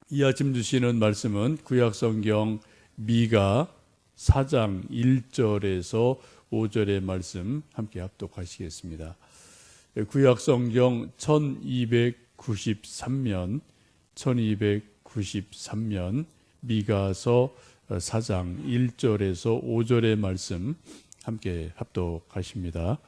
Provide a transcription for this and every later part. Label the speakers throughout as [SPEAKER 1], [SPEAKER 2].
[SPEAKER 1] 이 아침 주시는 말씀은 구약성경 미가 4장 1절에서 5절의 말씀 함께 합독하시겠습니다. 구약성경 1293면 미가서 4장 1절에서 5절의 말씀 함께 합독하십니다.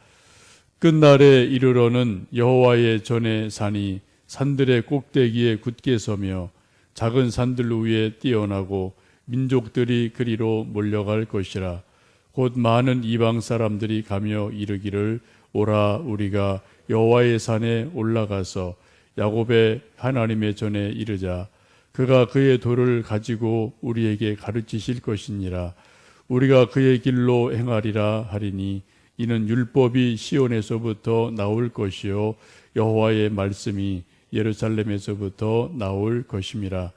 [SPEAKER 1] 끝날에 이르러는 여호와의 전에 산이 산들의 꼭대기에 굳게 서며 작은 산들 위에 뛰어나고 민족들이 그리로 몰려갈 것이라. 곧 많은 이방 사람들이 가며 이르기를 오라 우리가 여호와의 산에 올라가서 야곱의 하나님의 전에 이르자. 그가 그의 도를 가지고 우리에게 가르치실 것이니라. 우리가 그의 길로 행하리라 하리니 이는 율법이 시온에서부터 나올 것이요 여호와의 말씀이 예루살렘에서부터 나올 것임이라.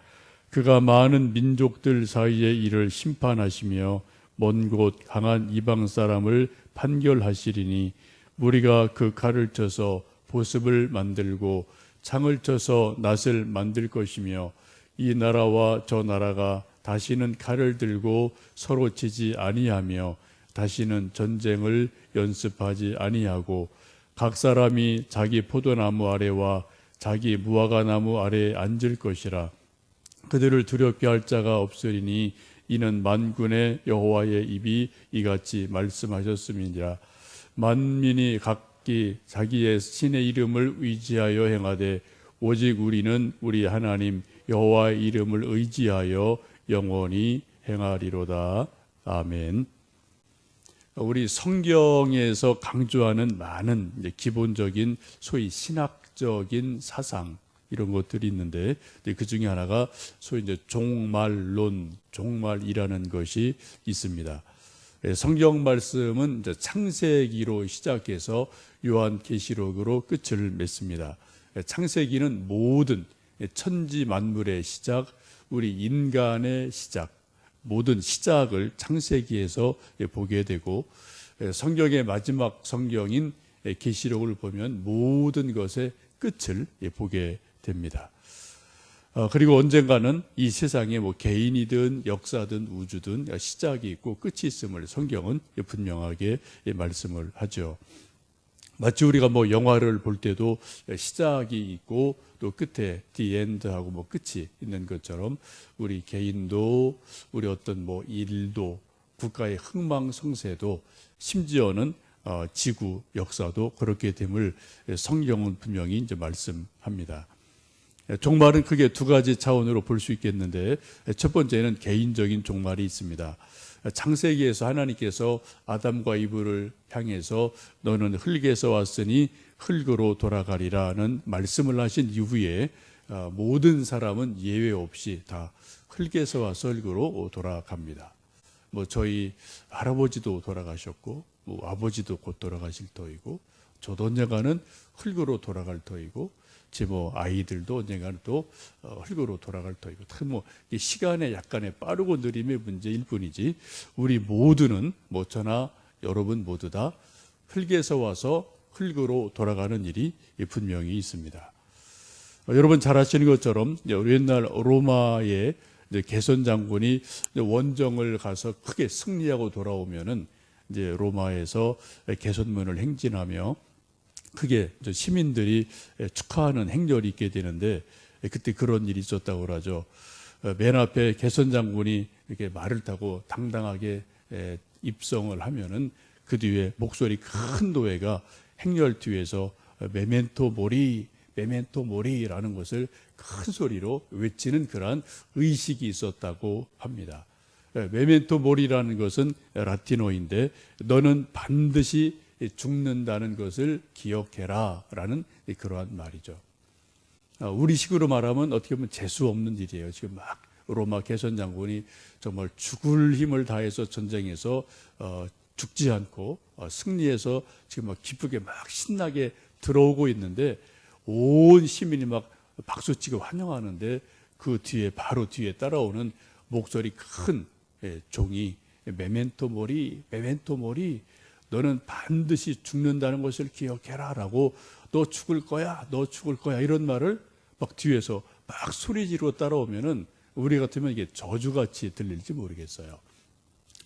[SPEAKER 1] 그가 많은 민족들 사이의 일을 심판하시며 먼 곳 강한 이방 사람을 판결하시리니 무리가 그 칼을 쳐서 보습을 만들고 창을 쳐서 낫을 만들 것이며 이 나라와 저 나라가 다시는 칼을 들고 서로 치지 아니하며 다시는 전쟁을 연습하지 아니하고 각 사람이 자기 포도나무 아래와 자기 무화과나무 아래에 앉을 것이라. 그들을 두렵게 할 자가 없으리니 이는 만군의 여호와의 입이 이같이 말씀하셨음이니라. 만민이 각기 자기의 신의 이름을 의지하여 행하되 오직 우리는 우리 하나님 여호와의 이름을 의지하여 영원히 행하리로다. 아멘. 우리 성경에서 강조하는 많은 기본적인 소위 신학적인 사상 이런 것들이 있는데 그 중에 하나가 소위 이제 종말론, 종말이라는 것이 있습니다. 성경 말씀은 이제 창세기로 시작해서 요한계시록으로 끝을 맺습니다. 창세기는 모든 천지 만물의 시작, 우리 인간의 시작, 모든 시작을 창세기에서 보게 되고 성경의 마지막 성경인 계시록을 보면 모든 것의 끝을 보게 됩니다. 그리고 언젠가는 이 세상에 뭐 개인이든 역사든 우주든 시작이 있고 끝이 있음을 성경은 분명하게 말씀을 하죠. 마치 우리가 뭐 영화를 볼 때도 시작이 있고 또 끝에 the end하고 뭐 끝이 있는 것처럼 우리 개인도 우리 어떤 뭐 일도 국가의 흥망성쇠도 심지어는 지구 역사도 그렇게 됨을 성경은 분명히 이제 말씀합니다. 종말은 크게 두 가지 차원으로 볼 수 있겠는데 첫 번째는 개인적인 종말이 있습니다. 창세기에서 하나님께서 아담과 이브를 향해서 너는 흙에서 왔으니 흙으로 돌아가리라는 말씀을 하신 이후에 모든 사람은 예외 없이 다 흙에서 와서 흙으로 돌아갑니다. 뭐 저희 할아버지도 돌아가셨고 뭐 아버지도 곧 돌아가실 터이고 저도 언젠가는 흙으로 돌아갈 터이고 제 뭐 아이들도 언젠가는 또 흙으로 돌아갈 터이고 뭐 시간의 약간의 빠르고 느림의 문제일 뿐이지 우리 모두는 뭐 저나 여러분 모두 다 흙에서 와서 흙으로 돌아가는 일이 분명히 있습니다. 여러분 잘 아시는 것처럼 옛날 로마의 개선 장군이 원정을 가서 크게 승리하고 돌아오면은 이제 로마에서 개선문을 행진하며 크게 시민들이 축하하는 행렬이 있게 되는데 그때 그런 일이 있었다고 그러죠. 맨 앞에 개선 장군이 이렇게 말을 타고 당당하게 입성을 하면은 그 뒤에 목소리 큰 노예가 행렬 뒤에서 메멘토 모리, 메멘토 모리라는 것을 큰 소리로 외치는 그러한 의식이 있었다고 합니다. 메멘토 모리라는 것은 라틴어인데 너는 반드시 죽는다는 것을 기억해라 라는 그러한 말이죠. 우리 식으로 말하면 어떻게 보면 재수 없는 일이에요. 지금 막 로마 개선 장군이 정말 죽을 힘을 다해서 전쟁에서 죽지 않고 승리해서 지금 막 기쁘게 막 신나게 들어오고 있는데 온 시민이 막 박수치고 환영하는데 그 뒤에 바로 뒤에 따라오는 목소리 큰 종이 메멘토 모리, 메멘토 모리, 너는 반드시 죽는다는 것을 기억해라 라고 너 죽을 거야, 너 죽을 거야 이런 말을 막 뒤에서 막 소리 지르고 따라오면은 우리 같으면 이게 저주같이 들릴지 모르겠어요.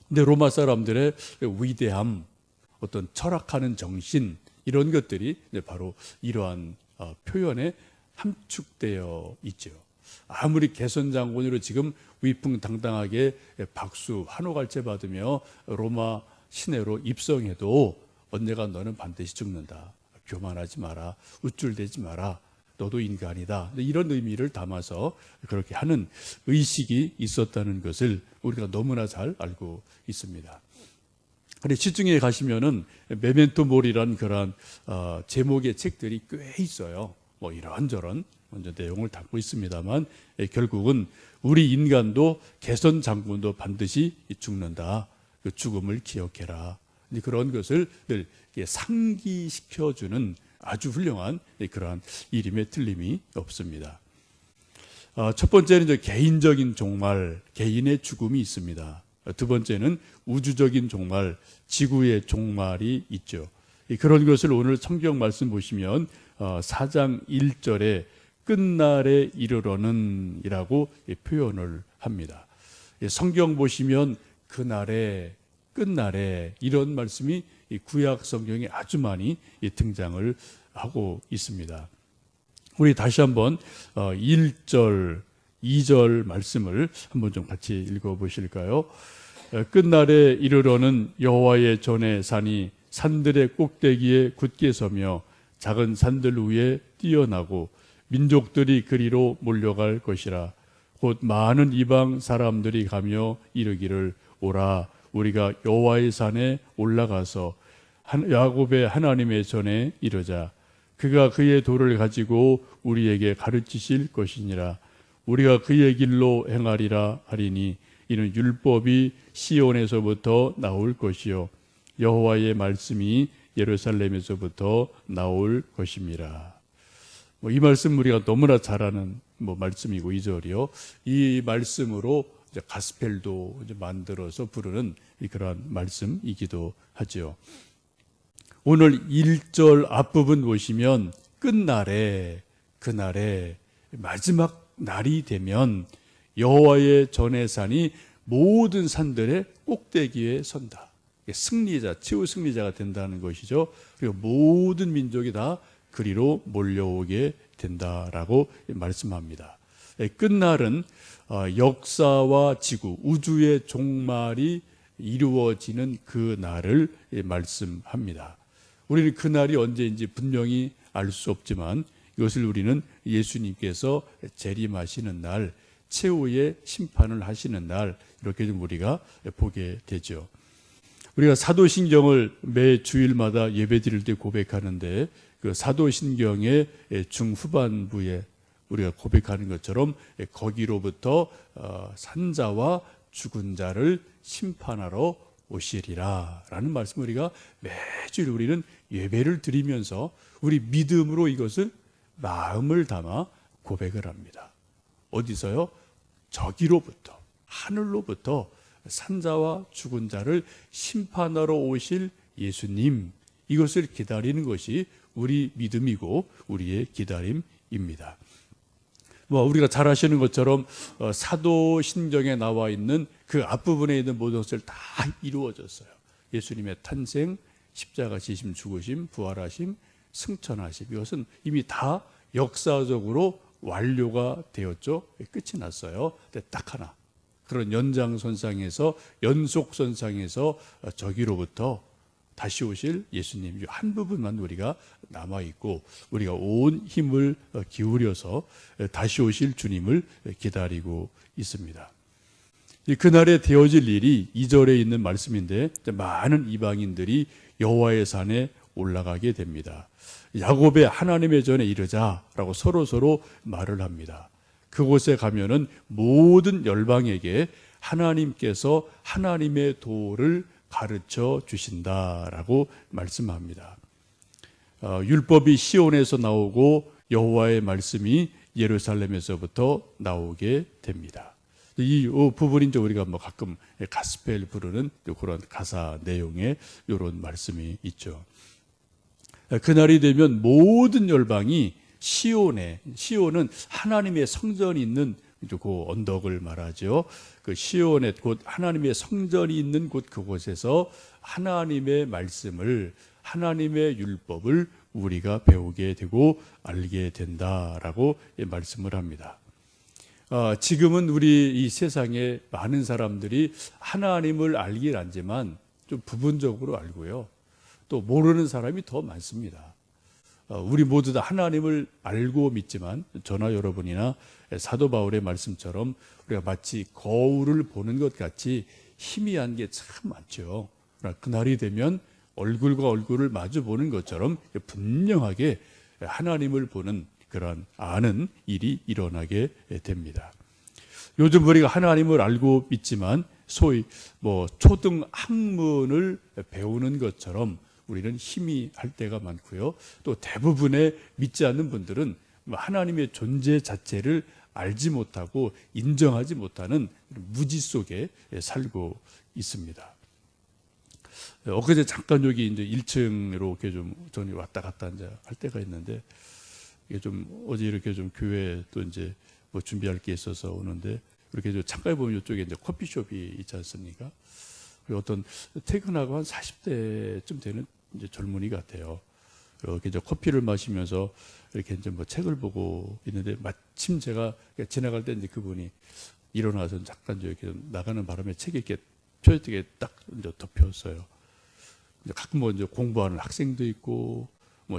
[SPEAKER 1] 근데 로마 사람들의 위대함, 어떤 철학하는 정신, 이런 것들이 바로 이러한 표현에 함축되어 있죠. 아무리 개선 장군으로 지금 위풍당당하게 박수, 환호갈채 받으며 로마 시내로 입성해도 언젠가 너는 반드시 죽는다. 교만하지 마라. 우쭐대지 마라. 너도 인간이다. 이런 의미를 담아서 그렇게 하는 의식이 있었다는 것을 우리가 너무나 잘 알고 있습니다. 그런데 시중에 가시면은 메멘토 모리라는 그런 제목의 책들이 꽤 있어요. 뭐 이런저런 먼저 내용을 담고 있습니다만 결국은 우리 인간도 개선 장군도 반드시 죽는다. 그 죽음을 기억해라. 그런 것을 늘 상기시켜주는 아주 훌륭한 그러한 이름에 틀림이 없습니다. 첫 번째는 이제 개인적인 종말, 개인의 죽음이 있습니다. 두 번째는 우주적인 종말, 지구의 종말이 있죠. 그런 것을 오늘 성경 말씀 보시면 4장 1절에 끝날에 이르러는 이라고 표현을 합니다. 성경 보시면 그날에, 끝날에 이런 말씀이 구약 성경에 아주 많이 등장을 하고 있습니다. 우리 다시 한번 1절, 2절 말씀을 한번 좀 같이 읽어보실까요? 끝날에 이르러는 여호와의 전에 산이 산들의 꼭대기에 굳게 서며 작은 산들 위에 뛰어나고 민족들이 그리로 몰려갈 것이라. 곧 많은 이방 사람들이 가며 이르기를 오라 우리가 여호와의 산에 올라가서 야곱의 하나님의 전에 이르자. 그가 그의 도를 가지고 우리에게 가르치실 것이니라. 우리가 그의 길로 행하리라 하리니 이는 율법이 시온에서부터 나올 것이요 여호와의 말씀이 예루살렘에서부터 나올 것임이라. 이 말씀 우리가 너무나 잘 아는 말씀이고 2절이요. 이 말씀으로 이제 가스펠도 이제 만들어서 부르는 그러한 말씀이기도 하죠. 오늘 1절 앞부분 보시면 끝날에, 그날에 마지막 날이 되면 여호와의 전의 산이 모든 산들의 꼭대기에 선다. 승리자, 최후 승리자가 된다는 것이죠. 그리고 모든 민족이 다 그리로 몰려오게 된다라고 말씀합니다. 끝날은 역사와 지구, 우주의 종말이 이루어지는 그 날을 말씀합니다. 우리는 그 날이 언제인지 분명히 알 수 없지만 이것을 우리는 예수님께서 재림하시는 날, 최후의 심판을 하시는 날, 이렇게 좀 우리가 보게 되죠. 우리가 사도신경을 매 주일마다 예배드릴 때 고백하는데 그 사도신경의 중후반부에 우리가 고백하는 것처럼 거기로부터 산자와 죽은 자를 심판하러 오시리라 라는 말씀을 우리가 매주일 우리는 예배를 드리면서 우리 믿음으로 이것을 마음을 담아 고백을 합니다. 어디서요? 저기로부터, 하늘로부터 산자와 죽은 자를 심판하러 오실 예수님, 이것을 기다리는 것이 우리 믿음이고 우리의 기다림입니다. 우리가 잘 아시는 것처럼 사도신경에 나와 있는 그 앞부분에 있는 모든 것을 다 이루어졌어요. 예수님의 탄생, 십자가 지심, 죽으심, 부활하심, 승천하심, 이것은 이미 다 역사적으로 완료가 되었죠. 끝이 났어요. 근데 딱 하나, 그런 연장선상에서, 연속선상에서 저기로부터 다시 오실 예수님 한 부분만 우리가 남아있고 우리가 온 힘을 기울여서 다시 오실 주님을 기다리고 있습니다. 그날에 되어질 일이 2절에 있는 말씀인데 많은 이방인들이 여호와의 산에 올라가게 됩니다. 야곱의 하나님의 전에 이르자라고 서로 말을 합니다. 그곳에 가면은 모든 열방에게 하나님께서 하나님의 도를 가르쳐 주신다라고 말씀합니다. 율법이 시온에서 나오고 여호와의 말씀이 예루살렘에서부터 나오게 됩니다. 이 부분이 이제 우리가 가끔 가스펠 부르는 그런 가사 내용의 이런 말씀이 있죠. 그날이 되면 모든 열방이 시온은 하나님의 성전이 있는 그 언덕을 말하죠. 그 시온에 곧 하나님의 성전이 있는 곳 그곳에서 하나님의 말씀을, 하나님의 율법을 우리가 배우게 되고 알게 된다라고 말씀을 합니다. 지금은 우리 이 세상에 많은 사람들이 하나님을 알긴 알지만 좀 부분적으로 알고요. 또 모르는 사람이 더 많습니다. 우리 모두 다 하나님을 알고 믿지만 저나 여러분이나 사도 바울의 말씀처럼 우리가 마치 거울을 보는 것 같이 희미한 게 참 많죠. 그러나 그날이 되면 얼굴과 얼굴을 마주 보는 것처럼 분명하게 하나님을 보는 그런 아는 일이 일어나게 됩니다. 요즘 우리가 하나님을 알고 믿지만 소위 초등 학문을 배우는 것처럼 우리는 희미할 때가 많고요. 또 대부분의 믿지 않는 분들은 하나님의 존재 자체를 알지 못하고 인정하지 못하는 무지 속에 살고 있습니다. 엊그제 잠깐 여기 이제 1층으로 이렇게 좀 전이 왔다 갔다 이제 할 때가 있는데 이게 좀 어제 이렇게 좀 교회 또 이제 준비할 게 있어서 오는데 이렇게 좀 창가에 보면 이쪽에 이제 커피숍이 있지 않습니까? 그리고 어떤 퇴근하고 한 40대쯤 되는 이제 젊은이 같아요. 이렇게 이제 커피를 마시면서 이렇게 이제 책을 보고 있는데 마침 제가 지나갈 때 이제 그분이 일어나서 잠깐 이렇게 나가는 바람에 책이 이렇게 펴지게 딱 이제 덮였어요. 가끔 이제 공부하는 학생도 있고,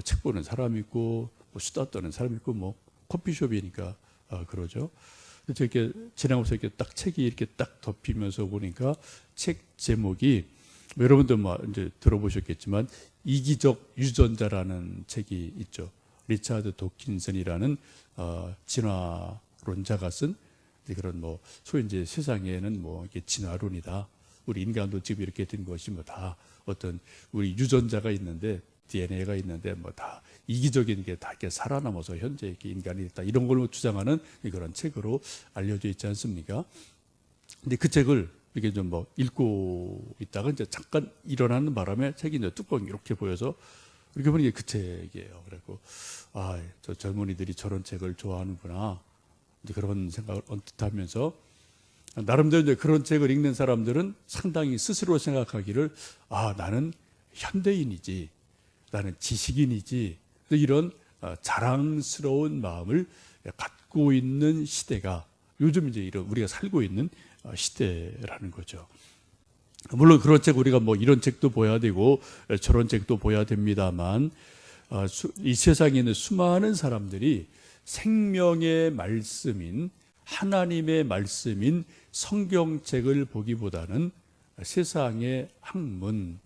[SPEAKER 1] 책 보는 사람 있고, 수다 떠는 사람 있고, 커피숍이니까 그러죠. 그래서 이렇게 지나면서 이렇게 딱 책이 이렇게 딱 덮이면서 보니까 책 제목이 여러분들 이제 들어보셨겠지만 이기적 유전자라는 책이 있죠. 리차드 도킨슨이라는 진화론자가 쓴 그런 소위 이제 세상에는 이게 진화론이다. 우리 인간도 지금 이렇게 된 것이 다 어떤 우리 유전자가 있는데 DNA가 있는데 다 이기적인 게 다 이렇게 살아남아서 현재 이렇게 인간이 됐다. 이런 걸 주장하는 그런 책으로 알려져 있지 않습니까? 근데 그 책을 이렇게 좀 읽고 있다가 이제 잠깐 일어나는 바람에 책이 이제 뚜껑이 이렇게 보여서 이렇게 보니 그 책이에요. 그래고 저 젊은이들이 저런 책을 좋아하는구나. 이제 그런 생각을 언뜻 하면서 나름대로 이제 그런 책을 읽는 사람들은 상당히 스스로 생각하기를 나는 현대인이지, 나는 지식인이지, 이런 자랑스러운 마음을 갖고 있는 시대가 요즘 이제 이런 우리가 살고 있는 시대라는 거죠. 물론 그런 책 우리가 이런 책도 봐야 되고 저런 책도 봐야 됩니다만 이 세상에 있는 수많은 사람들이 생명의 말씀인 하나님의 말씀인 성경책을 보기보다는 세상의 학문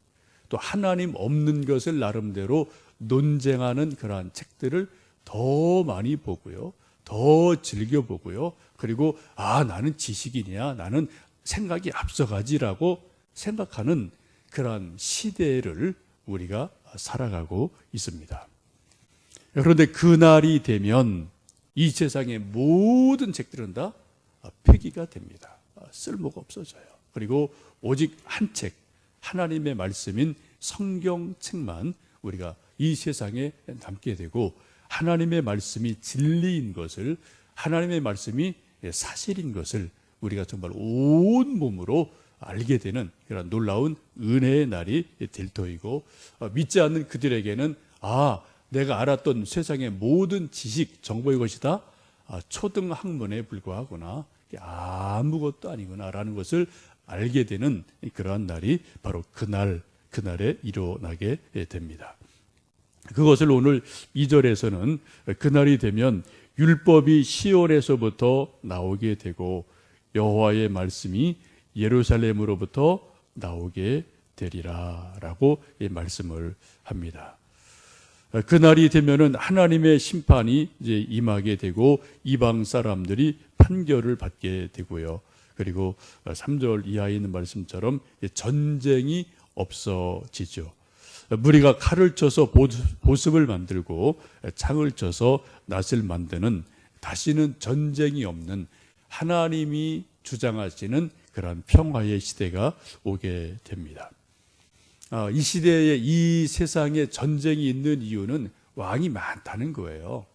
[SPEAKER 1] 또 하나님 없는 것을 나름대로 논쟁하는 그러한 책들을 더 많이 보고요. 더 즐겨보고요. 그리고 나는 지식인이야. 나는 생각이 앞서가지라고 생각하는 그러한 시대를 우리가 살아가고 있습니다. 그런데 그날이 되면 이 세상의 모든 책들은 다 폐기가 됩니다. 쓸모가 없어져요. 그리고 오직 한 책, 하나님의 말씀인 성경책만 우리가 이 세상에 남게 되고 하나님의 말씀이 진리인 것을, 하나님의 말씀이 사실인 것을 우리가 정말 온 몸으로 알게 되는 그런 놀라운 은혜의 날이 될 터이고 믿지 않는 그들에게는 내가 알았던 세상의 모든 지식, 정보의 것이다 초등 학문에 불과하구나, 아무것도 아니구나라는 것을 알게 되는 그러한 날이 바로 그날에 일어나게 됩니다. 그것을 오늘 2절에서는 그날이 되면 율법이 시온에서부터 나오게 되고 여호와의 말씀이 예루살렘으로부터 나오게 되리라라고 말씀을 합니다. 그날이 되면은 하나님의 심판이 이제 임하게 되고 이방 사람들이 판결을 받게 되고요. 그리고 3절 이하에 있는 말씀처럼 전쟁이 없어지죠. 무리가 칼을 쳐서 보습을 만들고 창을 쳐서 낫을 만드는 다시는 전쟁이 없는 하나님이 주장하시는 그런 평화의 시대가 오게 됩니다. 이 시대에 이 세상에 전쟁이 있는 이유는 왕이 많다는 거예요.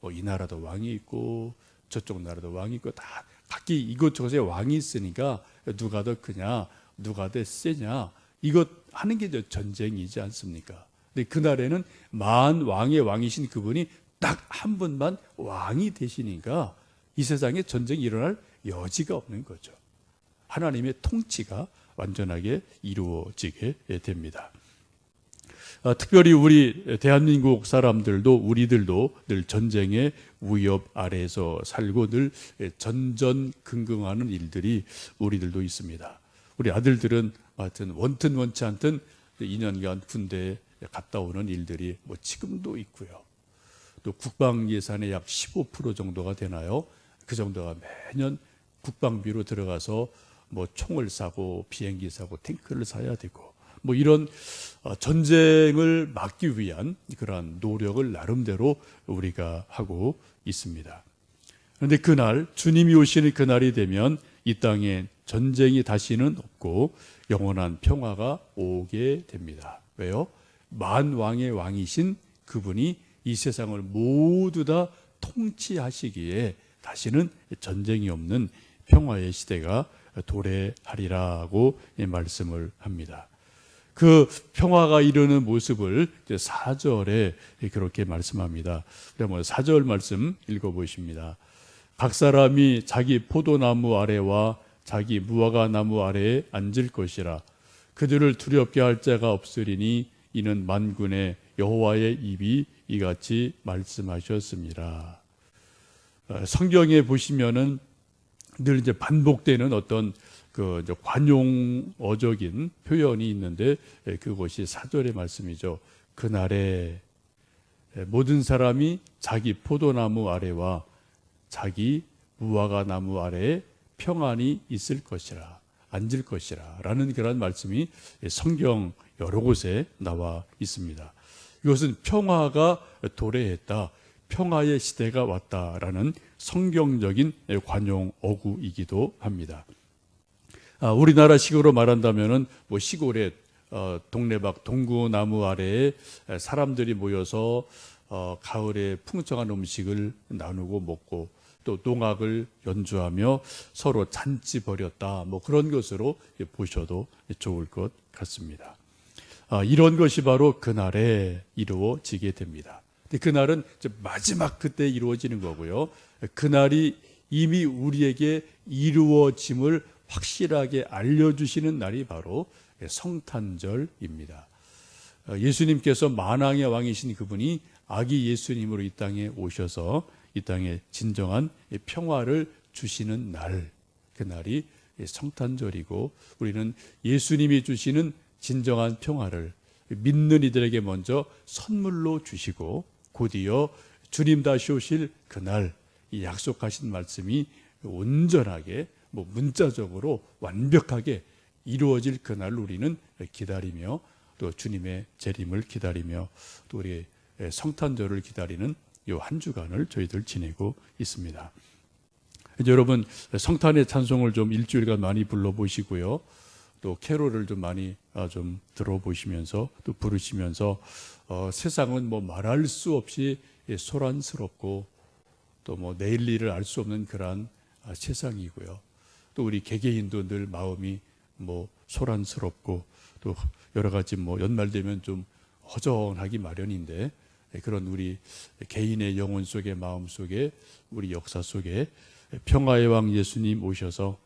[SPEAKER 1] 뭐 이 나라도 왕이 있고 저쪽 나라도 왕이 있고 다 각기 이곳저곳에 왕이 있으니까 누가 더 크냐, 누가 더 세냐, 이것 하는 게 전쟁이지 않습니까? 근데 그날에는 만 왕의 왕이신 그분이 딱 한 분만 왕이 되시니까 이 세상에 전쟁이 일어날 여지가 없는 거죠. 하나님의 통치가 완전하게 이루어지게 됩니다. 특별히 우리 대한민국 사람들도 우리들도 늘 전쟁의 위협 아래에서 살고 늘 전전긍긍하는 일들이 우리들도 있습니다. 우리 아들들은 하여튼 원튼 원치 않든 2년간 군대에 갔다 오는 일들이 뭐 지금도 있고요. 또 국방 예산의 약 15% 정도가 되나요? 그 정도가 매년 국방비로 들어가서 뭐 총을 사고 비행기 사고 탱크를 사야 되고 뭐 이런 전쟁을 막기 위한 그러한 노력을 나름대로 우리가 하고 있습니다. 그런데 그날 주님이 오시는 그날이 되면 이 땅에 전쟁이 다시는 없고 영원한 평화가 오게 됩니다. 왜요? 만왕의 왕이신 그분이 이 세상을 모두 다 통치하시기에 다시는 전쟁이 없는 평화의 시대가 도래하리라고 말씀을 합니다. 그 평화가 이루는 모습을 4절에 그렇게 말씀합니다. 그러면 4절 말씀 읽어보십니다. 각 사람이 자기 포도나무 아래와 자기 무화과 나무 아래에 앉을 것이라. 그들을 두렵게 할 자가 없으리니 이는 만군의 여호와의 입이 이같이 말씀하셨습니다. 성경에 보시면은 늘 이제 반복되는 어떤 그 관용어적인 표현이 있는데 그것이 4절의 말씀이죠. 그날에 모든 사람이 자기 포도나무 아래와 자기 무화과 나무 아래에 평안이 있을 것이라, 앉을 것이라 라는 그런 말씀이 성경 여러 곳에 나와 있습니다. 이것은 평화가 도래했다, 평화의 시대가 왔다라는 성경적인 관용 어구이기도 합니다. 우리나라식으로 말한다면은 뭐 시골에 동네박 동구나무 아래에 사람들이 모여서 가을에 풍성한 음식을 나누고 먹고 또 농악을 연주하며 서로 잔치 벌였다, 뭐 그런 것으로 보셔도 좋을 것 같습니다. 이런 것이 바로 그날에 이루어지게 됩니다. 그날은 마지막 그때 이루어지는 거고요. 그날이 이미 우리에게 이루어짐을 확실하게 알려주시는 날이 바로 성탄절입니다. 예수님께서 만왕의 왕이신 그분이 아기 예수님으로 이 땅에 오셔서 이 땅에 진정한 평화를 주시는 날, 그날이 성탄절이고 우리는 예수님이 주시는 진정한 평화를 믿는 이들에게 먼저 선물로 주시고 곧이어 주님 다시 오실 그날 이 약속하신 말씀이 온전하게 문자적으로 완벽하게 이루어질 그날 우리는 기다리며 또 주님의 재림을 기다리며 또 우리 성탄절을 기다리는 이 한 주간을 저희들 지내고 있습니다. 이제 여러분 성탄의 찬송을 좀 일주일간 많이 불러보시고요. 또 캐롤을 좀 많이 좀 들어보시면서 또 부르시면서 세상은 뭐 말할 수 없이 소란스럽고 또 뭐 내일 일을 알 수 없는 그러한 세상이고요. 또 우리 개개인도 늘 마음이 뭐 소란스럽고 또 여러 가지 뭐 연말 되면 좀 허전하기 마련인데 그런 우리 개인의 영혼 속에 마음 속에 우리 역사 속에 평화의 왕 예수님 오셔서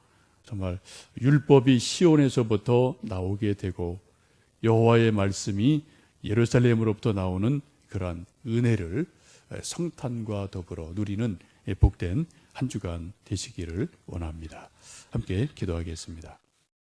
[SPEAKER 1] 정말 율법이 시온에서부터 나오게 되고 여호와의 말씀이 예루살렘으로부터 나오는 그러한 은혜를 성탄과 더불어 누리는 복된 한 주간 되시기를 원합니다. 함께 기도하겠습니다.